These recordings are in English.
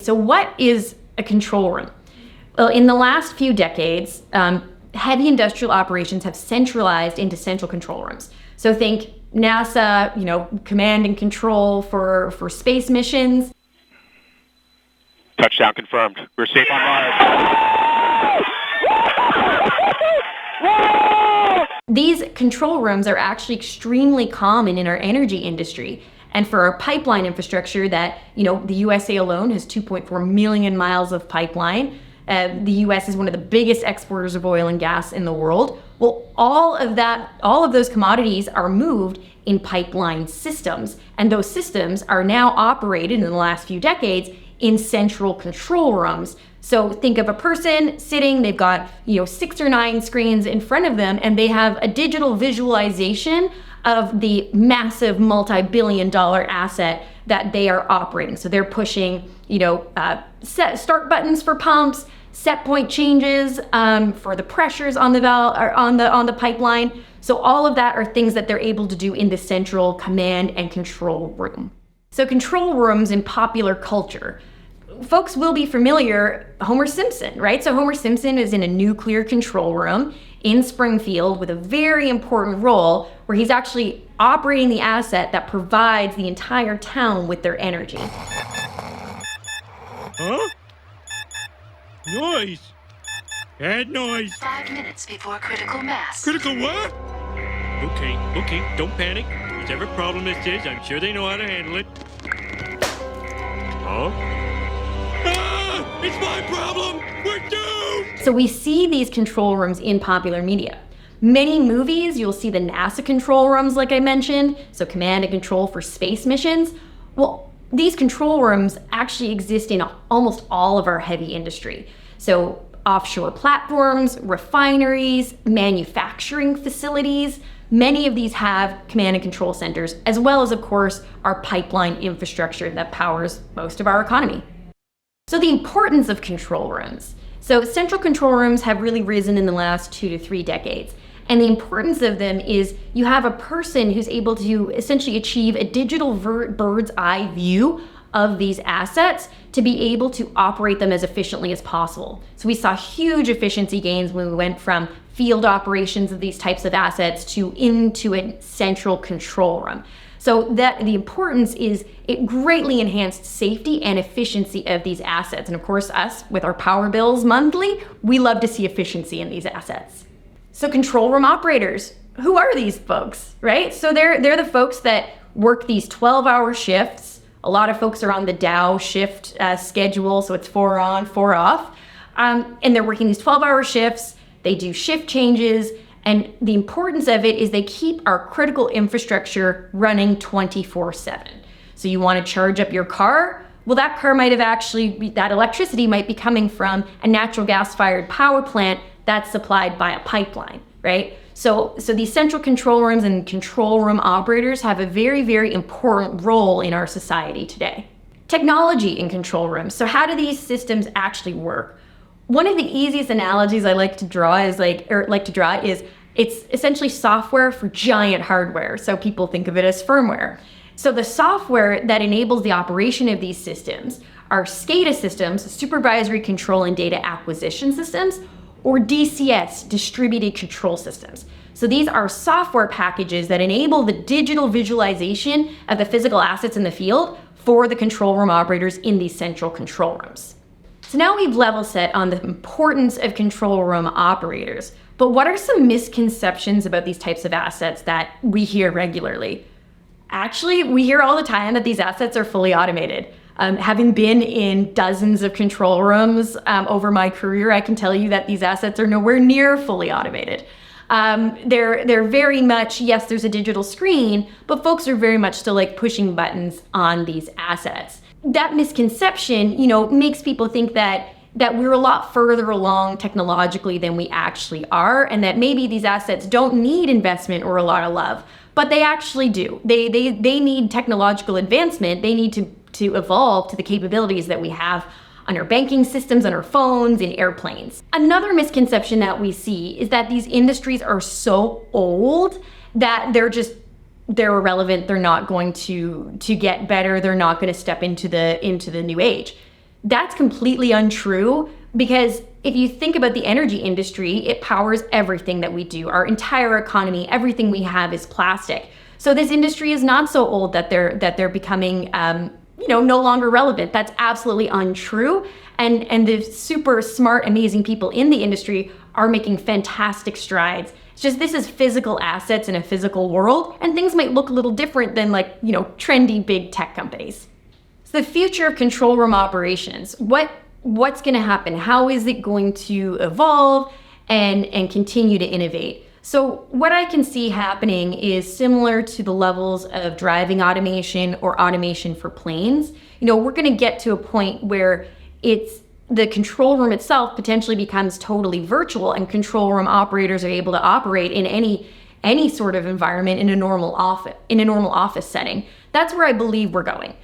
So what is a control room? Well, in the last few decades, heavy industrial operations have centralized into central control rooms. So think NASA, command and control for space missions. Touchdown confirmed. We're safe on Mars. These control rooms are actually extremely common in our energy industry. And for our pipeline infrastructure that, the USA alone has 2.4 million miles of pipeline. The US is one of the biggest exporters of oil and gas in the world. Well, all of those commodities are moved in pipeline systems. And those systems are now operated in the last few decades in central control rooms. So think of a person sitting, they've got, 6 or 9 screens in front of them, and they have a digital visualization of the massive multi-billion-dollar asset that they are operating. So they're pushing, start buttons for pumps, set point changes for the pressures on the valve or on the pipeline. So all of that are things that they're able to do in the central command and control room. So control rooms in popular culture. Folks will be familiar, Homer Simpson, right? So Homer Simpson is in a nuclear control room in Springfield with a very important role where he's actually operating the asset that provides the entire town with their energy. Huh? Noise! Add noise! 5 minutes before critical mass. Critical what? Okay, don't panic. Whatever problem this is, I'm sure they know how to handle it. Huh? Ah! It's my problem! We're doomed! So we see these control rooms in popular media. Many movies, you'll see the NASA control rooms, like I mentioned, so command and control for space missions. Well, these control rooms actually exist in almost all of our heavy industry. So offshore platforms, refineries, manufacturing facilities, many of these have command and control centers, as well as, of course, our pipeline infrastructure that powers most of our economy. So the importance of control rooms. So central control rooms have really risen in the last 2 to 3 decades. And the importance of them is you have a person who's able to essentially achieve a digital bird's eye view of these assets to be able to operate them as efficiently as possible. So we saw huge efficiency gains when we went from field operations of these types of assets into a central control room. So that the importance is it greatly enhanced safety and efficiency of these assets. And of course, us with our power bills monthly, we love to see efficiency in these assets. So control room operators, who are these folks, right? So they're the folks that work these 12-hour shifts. A lot of folks are on the Dow shift schedule, so it's 4 on, 4 off. And they're working these 12-hour shifts. They do shift changes. And the importance of it is they keep our critical infrastructure running 24/7. So you want to charge up your car? Well, that car might have that electricity might be coming from a natural gas-fired power plant that's supplied by a pipeline, right? So these central control rooms and control room operators have a very, very important role in our society today. Technology in control rooms. So how do these systems actually work? One of the easiest analogies I like to draw is it's essentially software for giant hardware. So people think of it as firmware. So the software that enables the operation of these systems are SCADA systems, supervisory control and data acquisition systems, or DCS, distributed control systems. So these are software packages that enable the digital visualization of the physical assets in the field for the control room operators in these central control rooms. So now we've level set on the importance of control room operators, but what are some misconceptions about these types of assets that we hear regularly? Actually, we hear all the time that these assets are fully automated. Having been in dozens of control rooms over my career, I can tell you that these assets are nowhere near fully automated. They're very much, yes, there's a digital screen, but folks are very much still like pushing buttons on these assets. That misconception, makes people think that we're a lot further along technologically than we actually are, and that maybe these assets don't need investment or a lot of love, but they actually do. They need technological advancement. They need to evolve to the capabilities that we have on our banking systems, on our phones, in airplanes. Another misconception that we see is that these industries are so old that they're irrelevant. They're not going to get better. They're not going to step into the new age. That's completely untrue, because if you think about the energy industry, it powers everything that we do. Our entire economy, everything we have is plastic. So this industry is not so old that they're becoming no longer relevant. That's absolutely untrue. And the super smart, amazing people in the industry are making fantastic strides. It's just, this is physical assets in a physical world, and things might look a little different than trendy big tech companies. So the future of control room operations, what's going to happen? How is it going to evolve and continue to innovate? So what I can see happening is similar to the levels of driving automation or automation for planes. We're going to get to a point where the control room itself potentially becomes totally virtual, and control room operators are able to operate in any sort of environment in a normal office setting. That's where I believe we're going.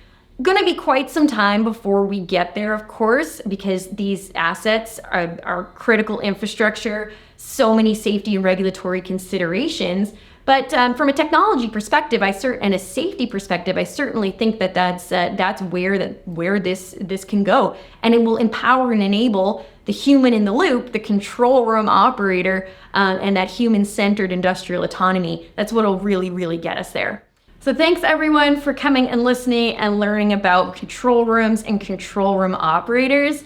Going to be quite some time before we get there, of course, because these assets are critical infrastructure, so many safety and regulatory considerations. But from a technology perspective, and a safety perspective, I certainly think that's where this can go, and it will empower and enable the human in the loop, the control room operator, and that human-centered industrial autonomy. That's what will really, really get us there. So thanks everyone for coming and listening and learning about control rooms and control room operators.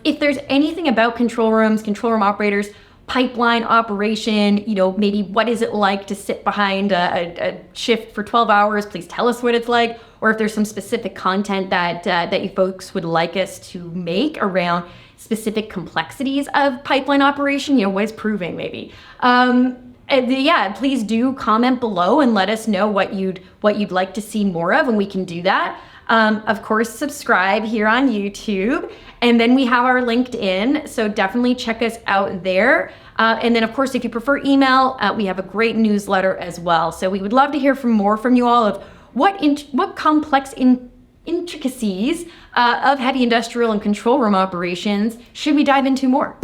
If there's anything about control room operators, pipeline operation, maybe what is it like to sit behind a shift for 12 hours, please tell us what it's like. Or if there's some specific content that you folks would like us to make around specific complexities of pipeline operation, what is proving maybe. Please do comment below and let us know what you'd like to see more of, and we can do that. Of course, subscribe here on YouTube, and then we have our LinkedIn, so definitely check us out there. And then, of course, if you prefer email, we have a great newsletter as well. So we would love to hear more from you all of what complex intricacies of heavy industrial and control room operations should we dive into more.